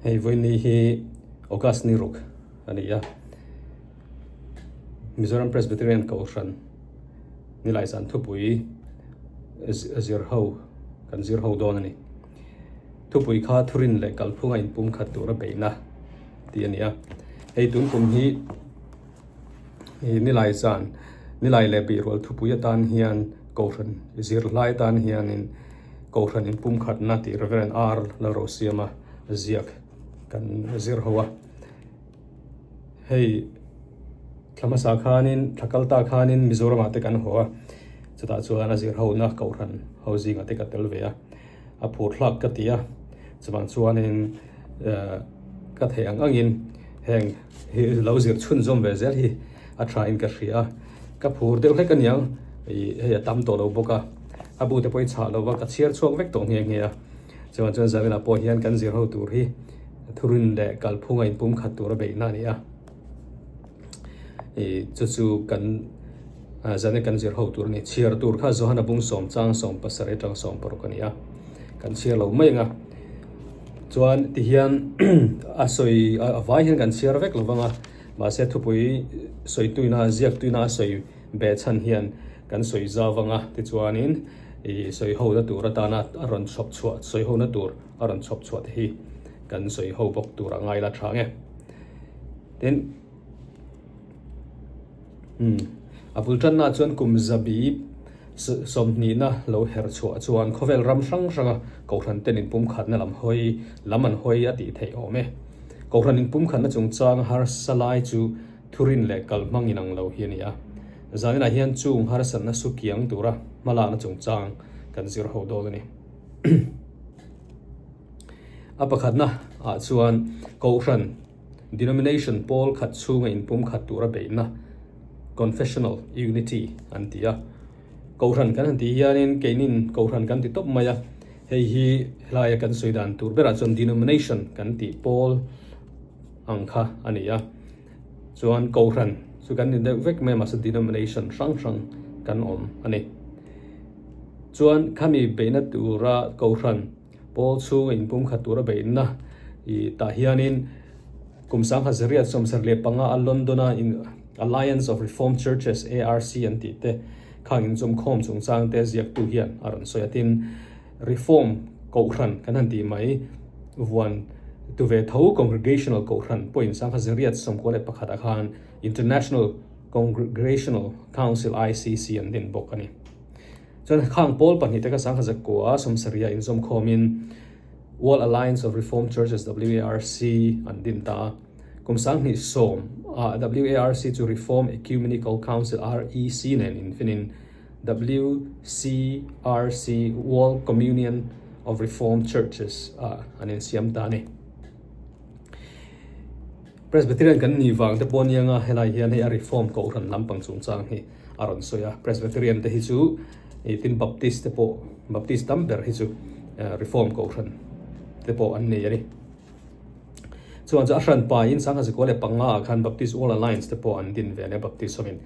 hei voi ni hi August ni ruk ania Mizoram Presbyterian Kausan Nilai san Thupui zir ho kan zir ho don ani Thupui kha thurin le kalphunga in pum khat tura beina ti ania hei tun pum hi Nilai san Nilai le Beihrual Thupui tan hian Kausan zir lai tan hian in Kausan in pum khat na ti Reverend R la rosiama ziak kan zir hoa hei tlamasa khanin thakalta khanin Mizoram ate kan hoa chuta chuan a zir ho na Kausan housing ate ka telvea a phur thlak ka tia chuan chuanin ka theng angin heng hi lo zir chhun zom ve zel hi a tha in ka hria ka phur deuh hlek aniang hei tam to lo boka abu te poi cha lo wa ka chiar chuak vek to nge nge chuan zawina po hian kan zir ho tur hi thurin le kalphunga in pum khat tur be na nia chu kan zane kan zir ho tur ni chiar tur kha zohana bung som chang som pasare tang som parukania kan chiar lo mai nga chuan ti hian asoi avai hian kan chiar vek lovanga ma se Thupui soi tuina ziak tuina soi be chan hian kan soi zawanga ti chuanin soi ho na tur atana aron chop chuat soi ho na tur aron chop chuat hi kan soi ho bok tur angai la thange ten apultan na chuan kumzabi somni na lo her chua chuan khovel ram sang sanga Kausan tenin pum khat na laman hoi ati thei ome Kausan in pum khat na chung chang har salai chu thurin le kalmang inang lo hiania zanina hian chung har san na su kiang tura mala na chung chang kan zir ho do ni apakhat na chuan Kausan denomination Paul khat chunga in pum khat tura beina confessional unity antia Kausan kan ti hianin keinin Kausan kan ti top maya hei hi hlaya kan soidan tur bera chon denomination kan ti Paul angkha ania chuan Kausan chu kan ni vek me mas denomination sang kan om ani chuan khami beina tura Kausan Paul chu in pum khat tura beina I ta hianin kumsang hazariat somsar le panga a Londona in Alliance of Reformed Churches ARC anti te khangin zum khom chung chang te ziak tu hian aron soyatin reform Kausan kan han ti mai wan tu ve tho congregational Kausan point sang hazariat som ko le pakhat khan International Congregational Council ICC an din bokani chon khang Paul pani te ka sang hazak ko a som saria in zum khomin World Alliance of Reformed Churches WARC an din ta kumsang ni som WARC to Reform Ecumenical Council REC nen infinin WCRC World Communion of Reformed Churches anin siam tani Presbyterian kan ni wang te ponianga helai hian he reform Kausan lampang chung chang hi aron soya Presbyterian te hi chu tin Baptist te po Baptist tamber hi chu reform Kausan te po an nei ani chuan cha hran pa in sang ha ko le panga khan Baptist All Alliance te po an din ve ne Baptist somin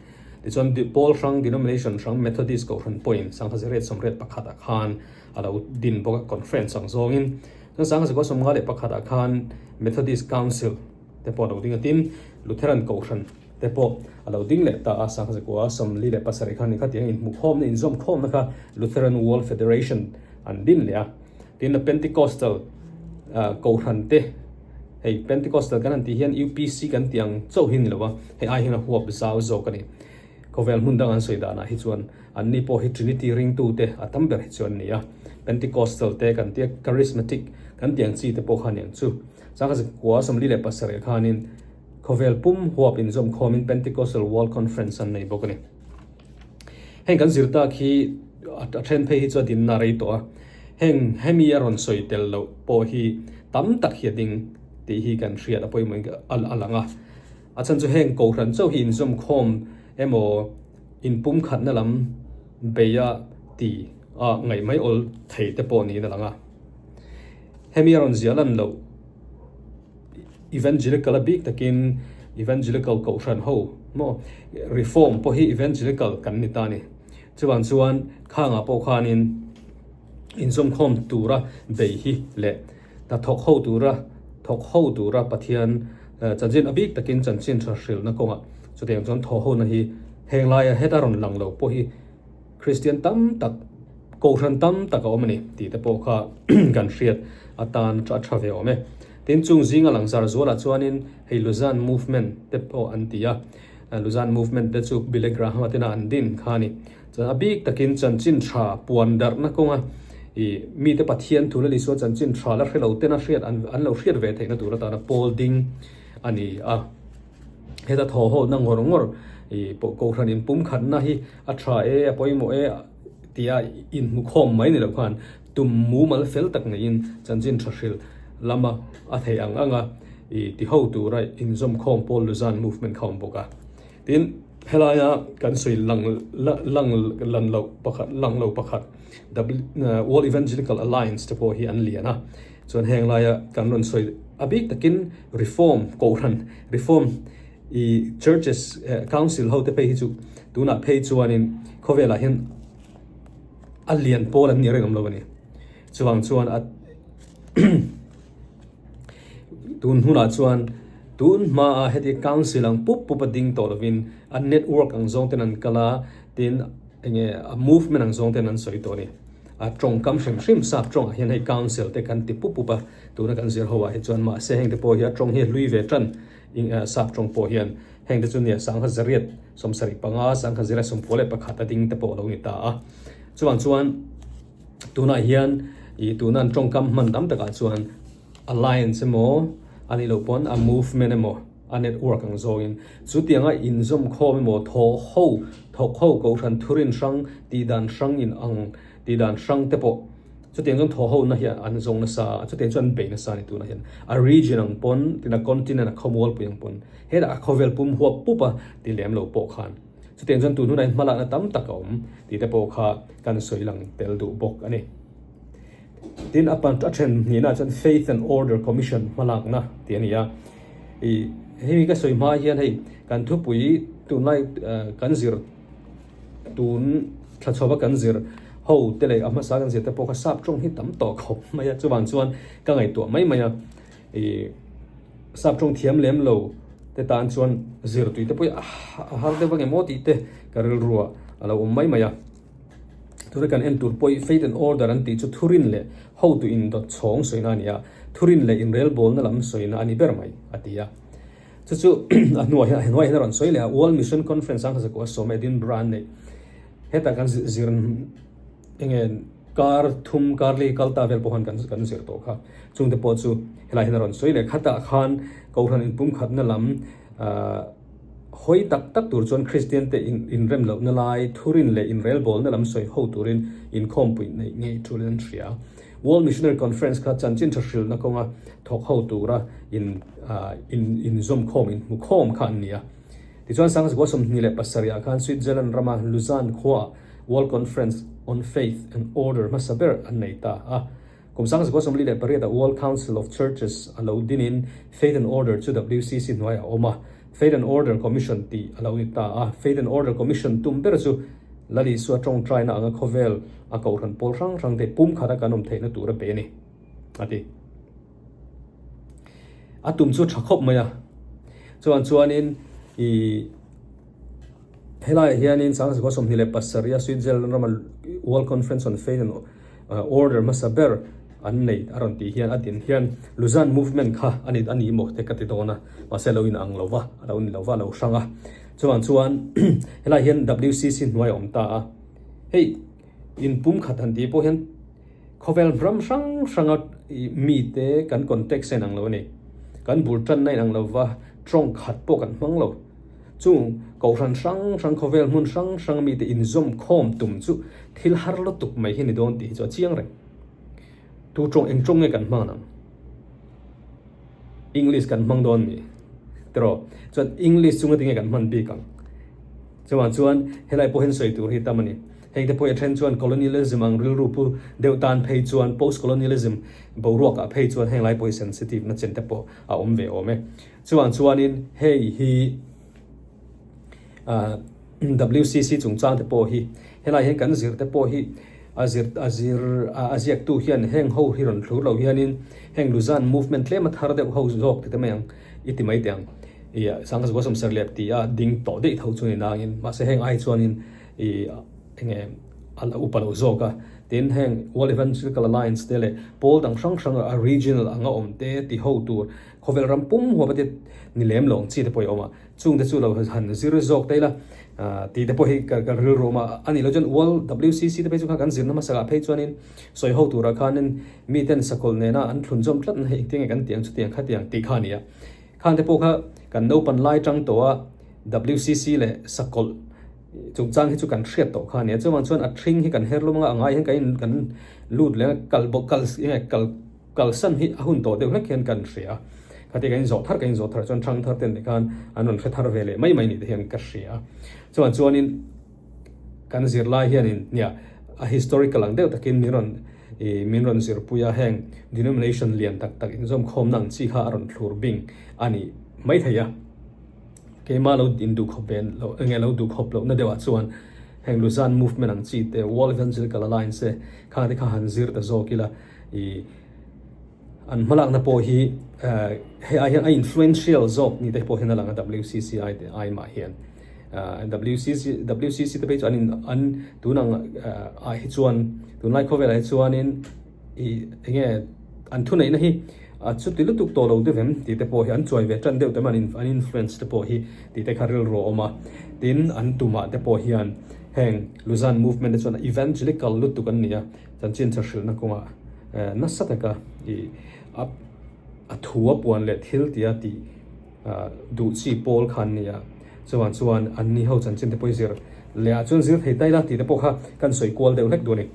ti chuan Paul rang denomination rang Methodist Kausan point sang ha ret som ret pakhat khan alo din boka conference sang zongin sang ha ko som nga le pakhat khan Methodist Council te po lo ding tin Lutheran Kausan te po alo ding le ta sang ha ko som li le pasari khan ni kha tiang in mu khom ni in zom khom na kha Lutheran World Federation an din le tin Pentecostal Kausan te hei Pentecostal kan ti hian UPC kan tiang chau hin lawa hei ai hina huap zau zo kani kovel mundang an soidana hi chuan an ni po hi Trinity ring tu te atamber hi chuan nia Pentecostal te kan ti charismatic kan tiang chi te po khan yang chu sanga se kwa som li le pasare khanin kovel pum huap in zom khomin Pentecostal World Conference an nei bokani heng kan zirta khi a then phe hi chu din na rei to heng hemi aron soitel lo po hi tam tak hi ding ti hi kan hriat apoi moi alanga achan chu heng Kausan chau hin zum khom emo in pum khat na lam beya ti ngai mai ol thei te po ni na langa hemiaron zialan lo evangelical big takin evangelical Kausan ho mo reform po hi evangelical kan ni ta ni chuan khanga po khanin in zum khom tura be hi le ta thok ho tura thok ho tu ra pathian chanchin abik takin chanchin thrashil na konga chutiang chon tho ho na hi heng lai a hetaron lang lo po hi Christian tam tak ko ran tam tak omani ti te po kha kan hriat atan tra thave ome tin chung zinga langsar zola chuanin hei Luzan movement te po antia Luzan movement te chu bilegraham atina andin khani chan abik takin chanchin tha puan dar na konga i mi te pathian thula li so chanchin tha la hrelo tena hriat an lo hriat ve theina tura ta na polding ani a heta tho ho na ngor i po ko ran in pum khan na hi a tha e poimo e tia in mu khom mai ni lo khan tum mu mal fel tak na in chanchin thrashil lama a thei anga i ti ho tu rai in zom khom pol Luzan movement khom boka tin helaya kan soi lang lan lo pakhat World Evangelical Alliance te po hi an liana chuan heng laia kan ron soi abik takin reform ko ran reform i churches council ho te pe hi chu tuna pe chuanin khovela hin alian pol an ni rengam lo ni chuan at tun huna chuan tun ma heti council ang pup ding to lovin a network ang zong ten an kala tin enge a movement ang zong ten an soi to ni a trong kam shrim sap trong hian hei council te kan ti pupa tuna kan zir hoa he chuan ma se heng te po hi a trong hi lui ve tran ing sap trong po hian heng te chun ni sang ha zariat som sari panga sang ha zira som pole pakhata ding te po lo ni ta a chuan tuna hian i tunan trong kam man dam taka chuan alliance mo ani lo pon a movement mo a network ang zoin chutianga in zom khom mo thok ho ko ran thurin sang ti dan sang in ang ti dan sang te po chutiang jong tho ho na hian an zong na sa chutiang chuan be na sa ni tu na hian a region ang pon tina continent a khomol puyang pon heda a khovel pum huwa pupa ti lem lo po khan chutiang jon tu nu nai mala na tam takom ti te po kha kan soilang tel du bok ani tin apan atchen ni na chan faith and order commission malak na ti ania i hemi ka soi ma hian hei kan Thupui tunai kan zir tun thachoba kan zir ho tele ama sa kan zir te po ka sap trong hi tam to khop maya chuwang chuan ka ngai to mai maya i sap trong thiam lem lo te tan chuan zir tui te poi har de bange moti te karil ruwa ala mai maya tura kan en tur poi faith and order an ti chu thurin le ho tu in dot chong soina nia thurin le in rel bol na lam soina ani ber mai atia chu anua hi ron soile World Mission Conference ang ko so medin brand ne heta kan zirn engen kar thum karli kalta vel pohan kan zir to kha chung te po chu helai hin ron soile khata khan ko ran in pum khat na lam hoi tak tur chon Christian te in rem lo Nilai thurin le in rel bol na lam soi ho turin in khompu nei ngei thulen thria World Missionary Conference kha chanchin thrashil na konga thok ho tura in zom khom in mu khom khan nia ti chuan sang go som ni le pasaria khan Switzerland rama Luzan khwa World Conference on Faith and Order masaber an nei ta kum sang go som li le paria the World Council of Churches alo dinin Faith and Order chu WCC noi oma Faith and Order Commission ti alawita Faith and Order Commission tum berasu lali su atong try na anga khovel a ko ran pol rang te pum khara kanom theina tura be ni ati atum chu thakhop maya chuanin i helai hianin sang ko som hile passaria Switzerland ramal World Conference on Faith and Order masaber an nei aron ti hian atin hian Luzan movement kha ani mo te katitona maselo in ang lova alaun lova lo sanga chuan hela hian WCC noi om ta hey in pum khatan ti po hian khovel ram sang mi te kan context sen ang lo ni kan bultan nai ang lova trong khat po kan mang lo chung ko ran sang khovel mun sang mi te in zom khom tum chu thil har lo tuk mai hi ni don ti cho chiang re tu trong eng trong nge kan mang nam English kan mang don mi tro chuan English chunga tinge kan man bi kang chuan helai po hen soi tur hi tamani hei te po ya thren chuan colonialism ang ril rupu deutan phei chuan post colonialism boruak a phei chuan heng lai po sensitive na chen te po a om ve ome chuanin hei hi WCC chung chang te po hi helai hen kan zir te po hi aziak tu hian heng ho hiron thur lo hianin heng Luzan movement le mathar de ho zok ti tamang itimai tiang ia sangas gosam serlep ti a ding to de tho chuni nangin ma se heng ai chuanin I enge ala upalo zoka tin heng World Evangelical Alliance tele pol dang sang a regional anga omte ti ho tur khovel rampum ho batet ni lem long chi te poi oma chung te chu lo han zir zok te la ti te poi ka ril roma ani lo jon World WCC te pe chu kan zir na ma sa phe chuanin soi ho tur khanin mi ten sakol ne na an thlun jom tlat na he ting kan tiang chu tiang kha tiang ti khania khan te po kha kan no pan lai tang to a WCC le sakol chung chang hi chu kan hriat to kha ne chuan chuan a thring hi kan herlum nga angai hen kan lut le kal bokal kal san hi ahun to de hlek hen kan hria khati kan zo thar chuan thang thar ten de kan anon hre thar vele mai ni de hen ka hria chuan in kan zir lai hian in nia a historical ang de takin minron zir puya heng denomination lian tak in zom khom nang chi kha aron thlur bing ani mai thaya ke ma lo in du khopen lo nge lo du khop lo na dewa chuan heng Luzan movement ang chi te World Evangelical Alliance kha de kha han zir ta zo kila an malak na po hi he ai influential zok ni te po hin lang WCCI te ai ma hian WCC te pe chuan an tunang a hi chuan tunai khovel ai chuan in nge an thunai na hi chu ti lutuk to lo de vem ti te po hi an choi ve tran deu te man an influence te po hi ti te kharil ro oma tin an tuma te po hian heng Luzan movement chuan evangelical lutuk an nia chan chin charil na kuma na sataka a thuwa puan le thil tia ti du chi pol khan nia chuan an ni ho chan chin te poi zir le a chuan zir thei tai la ti te po kha kan soi kwal deu lek do ni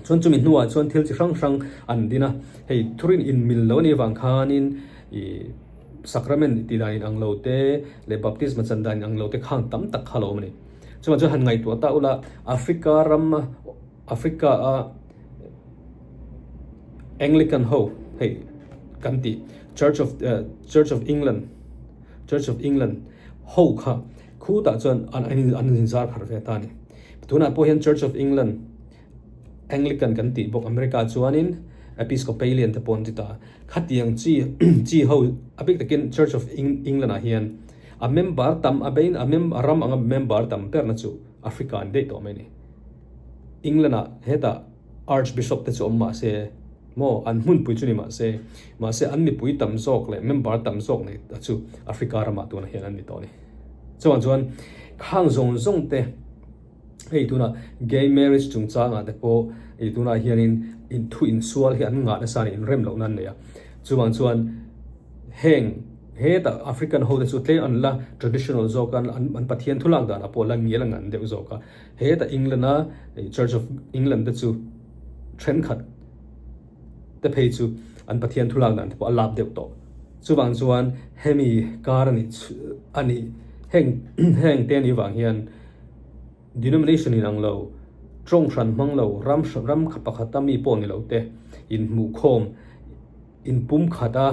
chuan chumi nuwa chuan thil chi sang an dina hei thurin in mil lo ni wang khanin sacrament ti lain ang lo te le baptism chan dan ang lo te khang tam tak khalo mani chuan han ngai tu ta ula Africa a Anglican ho hei kanti Church of England ho kha khu ta chuan an zar khar ve ta ni tuna po hian Church of England Anglican kan ti bok America chuanin Episcopalian te pon ti ta khatiang chi ho apik takin Church of England a hian a member tam abein a member tam per na chu African de to meni England a heta Archbishop te chu ma se mo an mun pui chu ni ma se an mi pui tam zok le member tam zok nei ta chu Africa rama tu na hian an ni to ni chuan khang zong te hei tuna gay marriage chung changa te po ei tuna hianin in thu in sual hi an nga na san in rem lo nan ne ya chuan heng he ta African ho de chu tle an la traditional zokan an pathian thulang da na po la ngi la ngan de zoka he ta England a Church of England de chu thren khat te phei chu an pathian thulang dan te po alap de to chuan hemi kar ani heng te ni wang hian denomination in ang lo trong shan mang lo ram khapa khata mi po ni lo te in mu khom in pum khata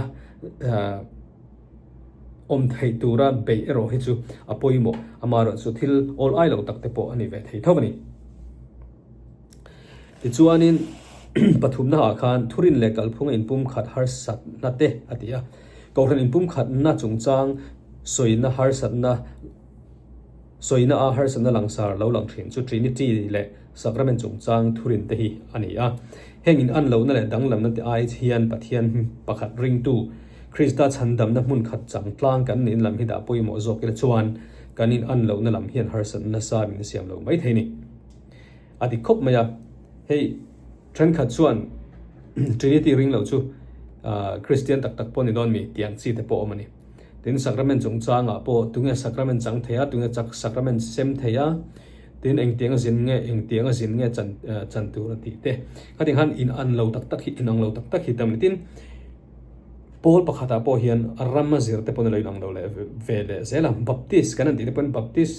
om thei tura be ero hi chu apoimo amaro chu thil all ai lo tak te po ani ve thei thawani ti chuanin pathum na khan thurin le kalphung in pum khat har sat na te atia kawran in pum khat na chungchang soina har sat na soina a har sana langsar lo lang thin chu Trinity le sacrament chungchang thurin te hi ani a hengin an lo na le danglam na te ai hian pathian pakhat ring tu Krista chandam na mun khat chang tlang kan in lam hi da poimo zokil chuan kanin an lo na lam hian har san na sa min siam lo mai theini adi khop maya hei tran khat chuan Trinity ring lo chu Christian tak poni don mi tiang chi te po mani tin sacrament chungchang a po tunge sacrament chang theya tunge chak sacrament sem theya tin engtiang zin nge chan tu ra ti te khating han in an lo tak hi inang lo tak hi tam tin Paul pakhata po hian arama zir te pon lo inang lo le vele zela baptist kanan ti te pon baptist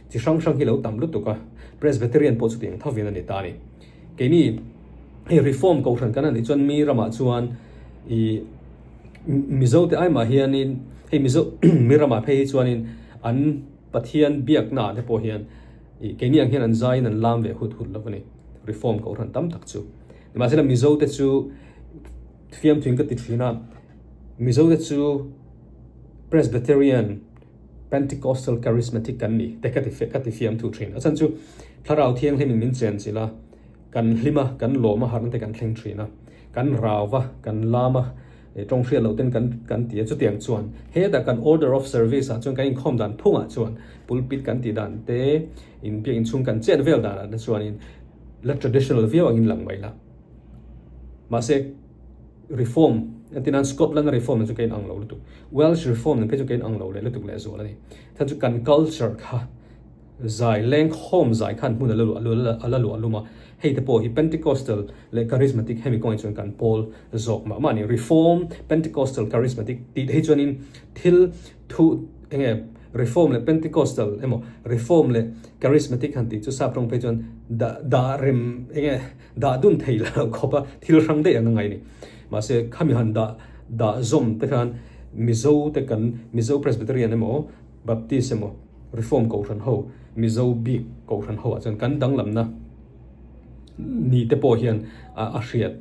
chi sang hi lo tam lu tuka presbyterian po chu ting thavin ani ta ni ke ni he reform ko ran kanan ni chon mi rama chuan I Mizo te ai ma hian in hei Mizo mirama phei chuanin an pathian biak na te po hian ke ni ang hian an zai nan lam ve hut lovani reform ko ran tam tak chu ma se la Mizo te chu fiam twin ka ti thina Mizo te chu Presbyterian Pentecostal charismatic kan ni te ka ti fiam thu thina chan chu tharau thiang hlim min chen chila kan hlima kan loma har te kan thleng thina kan rawa kan lama trong hria lo ten kan ti chu tiang chuan he da kan order of service a chuan kan in khom dan phunga chuan pulpit kan ti dan te in pia in chung kan chen vel dan da chuan in la traditional view angin lang mai la ma se reform atinan Scotland reform chu kain ang lo tu Welsh reform pe chu kain ang lo le tu le zo la ni tha chu kan culture kha zai leng home zai khan mun ala lu ma hei te po hi Pentecostal le charismatic hemi coin chuan kan Paul zok ma mani reform Pentecostal charismatic ti hei chuan in thil thu enge reform le Pentecostal emo reform le charismatic han ti chu saprong pe chuan da rem enge da dun thei la khopa thil rang de anga ngai ni ma se khami han da zom te khan Mizo te kan Mizo Presbyterian emo Baptist emo reform ko ran ho Mizo big ko ran ho chuan kan dang lam na ni te po hian a hriat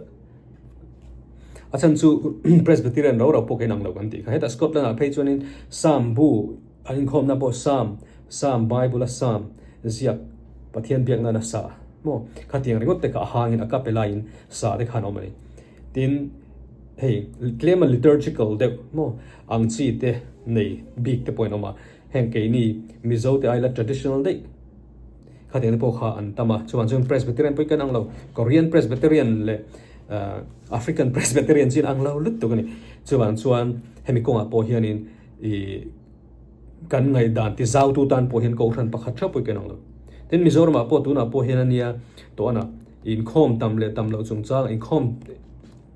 achan chu Presbyterian ro po ke nang lo kan ti kha heta Scotland a phei chuan in Psalm bu an khom na po Psalm Bible a Psalm ziak pathian biak na sa mo khatiang ringot te ka hangin a kapela in sa de khan omani tin hey claim a liturgical de mo ang chi te nei big te point oma heng ke ni Mizo te aila traditional de khatiang po kha an tama chuan chuan Presbyterian po kan ang lo Korean Presbyterian le African Presbyterian chin ang lo lut to ni chuan hemi konga po hian in I kan ngai dan ti zau tu tan po hian ko ran pakhat tha po kan ang lo tin Mizoram a po tu na po hian ania to ana in khom tam le tam lo chung chang in khom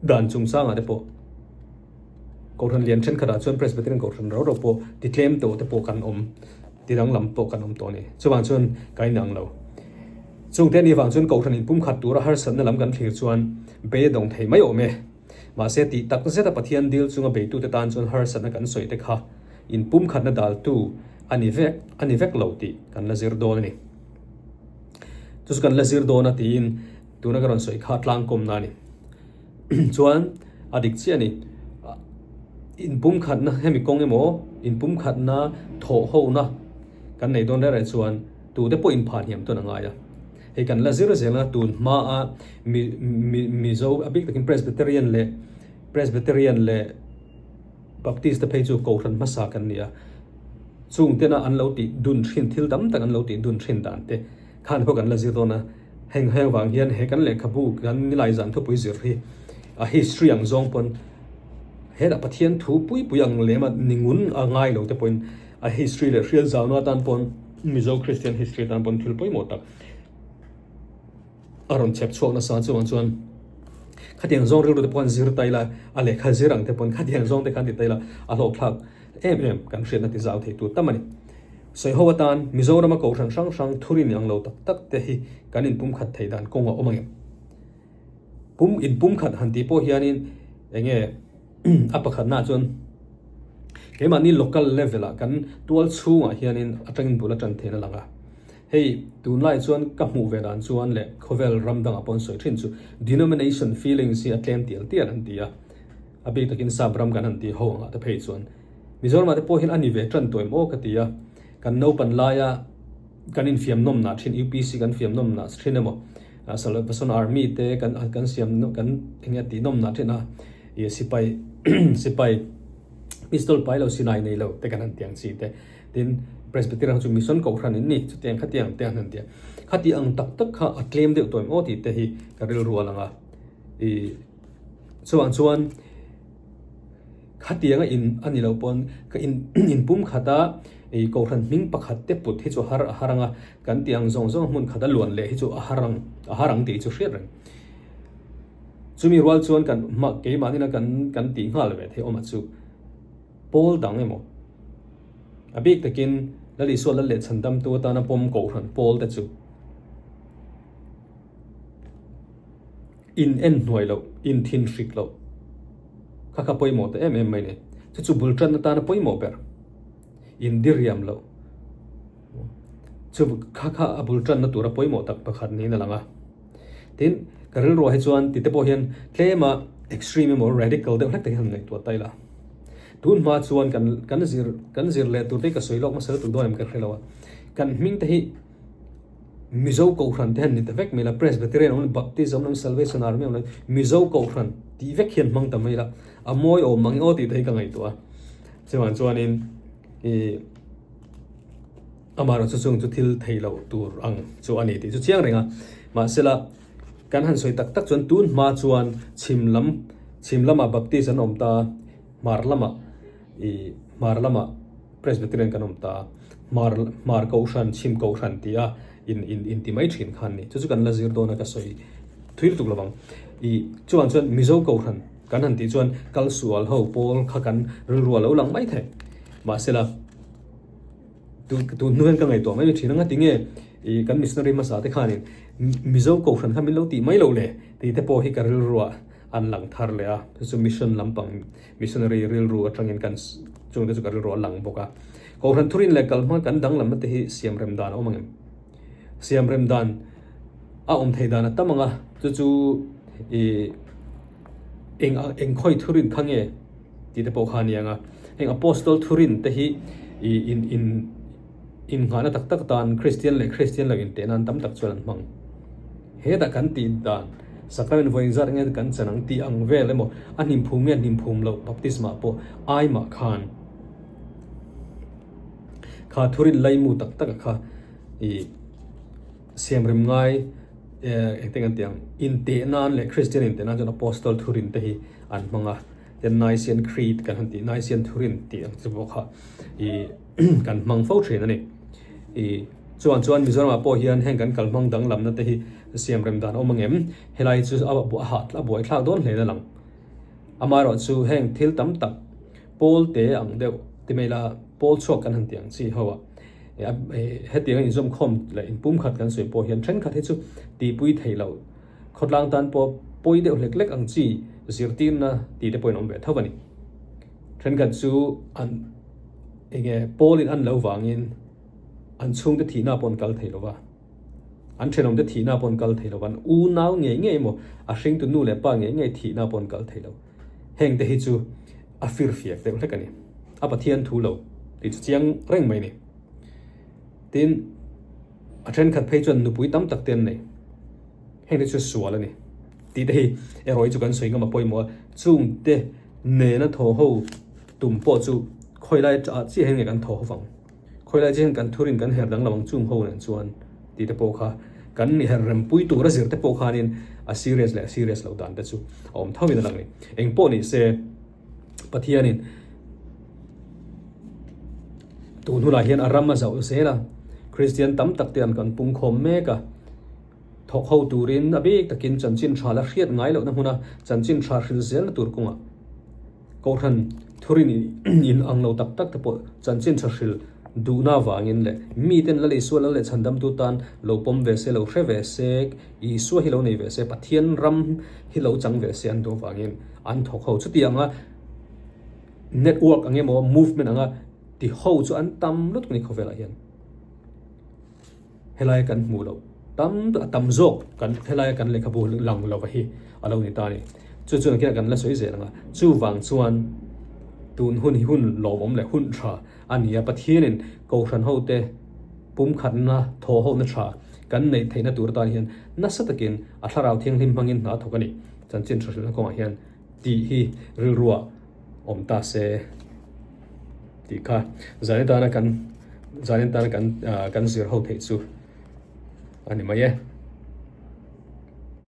dan chung chang a de po ko ran lian chen khara chuan Presbyterian ko ran ro po ti claim to te po kan ti dang lam po kan to ni chuan kai nang lo chung te ni wang chuan ko ran in pum khat tur har san na lam kan thlir chuan be dong thei mai ome ma se ti tak se ta pathian dil chunga be tu te tan chuan har san na kan soi te kha in pum khat na dal tu ani vek lo ti kan la zir don ni chu kan la zir don ti in tu na karon soi kha tlang kom na ni chuan adik chi ani in pum khat na hemi kong emo in pum khat na tho ho na kan nei don re chuan tu te po in phan hiam to na nga ya he kan la zir zela tun ma a Mizo abik takin Presbyterian le Baptist te pheju ko ran masa kan nia chung te na an lo ti dun thin thil dam tak an lo ti dun thin dan te khan ho kan la zir dona heng wang hian he kan le khabu kan Nilai zan Thupui zir hi a history ang zong pon he da pathian Thupui puyang lema ningun a ngai lo te point a history le real zauna tan pon Mizo Christian history tan pon thil poi mo tak aron chep chuak na sa chuan khatiang zong ru te pon zir taila ale kha zirang te pon khatiang zong te kan ti taila a lo thak em kan hriat na ti zau thei tu tamani soi howatan Mizoram ko ran sang thurin yang lo tak te hi kanin pum khat thei dan konga omang pum khat han ti po hianin enge apakhat na chun kemani local level a kan tual chunga hianin atangin bula tan thena langa hei tunlai chuan ka mu ve dan chuan le khovel ramdang upon soi thin chu denomination feelings hi atlen tial an tia abi takin sabram kan an ti ho nga ta phei chuan Mizoram te po hin ani ve tran toim o ka tia kan no pan laya kan in fiam nom na thin UPC kan fiam nom na thin emo Salvation Army te kan siam kan engya ti nom na thin a ye sipai pistol pai lo sinai nei lo te kan an tiang chi te tin Presbyterian chu mission ko ran ni chu tiang khatiang han tia khatiang tak kha a claim de toim o ti te hi karil rualanga I chuan khatianga in ani lo pon ka in pum khata ei ko ran ming pakhat te put hi chu haranga kan tiang zong mun khada luan le hi chu a harang ti chu hriat rang chumi rual chuan kan ma ke mani na kan ti ngal ve the oma chu Paul dang emo abik takin lali so la le chandam tu ta na pom ko ran Paul te chu in en noi lo in thin rik lo kha poi mo te em mai ne chu bultran na ta na poi mo per in diriam lo chu kha abultran na tura poi mo tak pakhat ni na langa tin karil ro he chuan ti te po hian tlema extreme more radical de hlek te han ngai tu taila tun ma chuan kan zir le tu te ka soilok ma sel tu do em ka khelawa kan ming te hi Mizo ko ran te han ni te vek mela presbyterian on baptism on salvation army on Mizo ko ran ti vek hian mang ta mela amoi o mang o ti te ka ngai tu a chuan chuan in amaro chu chung chu thil theilo tur ang chu ani ti chu chiang renga ma sela kan han soi tak tak chuan tun ma chuan chimlama baptism om ta marlama presbyterian kan om ta mar ko shan chim ko shan tia in ti mai thin khan ni chu kan la zir do na ka soi thil tuk lawang chuan Mizo ko shan kan han ti chuan kal sual ho pol kha kan rual lo lang mai the ma sela tu nuan ka ngai to mai thina nga tinge kan missionary ma sa te khanin Mizo ko shan kha min lo ti mai lo le ti te po hi ka ril ruwa an lang thar le a chu mission lampang missionary ril ruwa tangin kan chung te chu ka ril ruwa lang boka ko shan thurin le kalma kan dang lam te hi siam rem dan omangem siam rem dan a thei dan tamanga chu eng khoi thurin khange ti te po khanianga eng apostol thurin te hi in ngana tak tan Christian la in te nan tam tak chuan mang he da kan ti dan sakamen voin zar nge kan chanang ti ang ve le mo anim phum lo baptisma po ai ma khan kha thurin laimu tak kha siam rem ngai engteng tiang in te nan le Christian in te nan jon apostol thurin te hi an manga the Nicene Creed kan han ti Nicene thurin ti ang chu kha kan mang fo thin ani chuan Mizoram a po hian heng kan kalmang dang lam na te hi siam rem dan omangem helai chu abu hat la boi thla don hle na lang amaro chu heng thil tam tak pol te ang deu ti mela pol chok kan han tiang chi hawa hetiang in zoom khom la in pum khat kan soi po hian thren khat he chu ti pui theilo khotlang tan po poi deuh lek ang chi zirtin na ti te poin om ve thawani thren kan chu an enge pol in an lo wangin an chung te thina pon kal theilowa an thenom te thina pon kal theilowan u naw nge mo a hring tu nu le pa nge thina pon kal theilo heng te hi chu a fir fiak te hlekani a pathian thu lo ti chu chiang reng mai ni tin a then khat phei chuan nu pui tam tak ten nei heng te chu sual ani ti te hi eroi chu kan soinga ma poimo chung te ne na tho ho tum po chu khoilai cha chi heng kan tho ho fang khoilai chen kan thurin kan her dang lawang chung ho nen chuan ti te po kha kan ni her rem pui tu ra zir te po khanin a serious lo dan te chu om thawin lang ni eng po ni se pathianin tu nu la hian aram ma zau se la Christian tam tak te an kan pung khom me ka thok ho turin abi takin chanchin thala hriat ngai lo na huna chanchin thar hril zel na tur kunga ko than thurin in ang lo tak te po chanchin thar hril du na wangin le mi ten la le sual le chandam tu tan lo pom ve se lo hre ve se I su hi lo nei ve se pathian ram hi lo chang ve se an do wangin an thok ho chu ti anga network ange mo movement anga ti ho chu an tam lut ni khovela hian helai kan mu lo tam zok kan helai kan le khabu lang lo hi alo ni ta ni chu kan la soi ze nga chu wang chuan tun hun lo om le hun tha ania pathianin ko ran ho te pum khat na tho ho na tha kan nei theina tur ta hian na satakin a tharau thiang hlim mangin na thokani chanchin thral na ko hian ti hi ril ruwa om ta se ti kha zanen ta na kan zir ho thei chu ani mai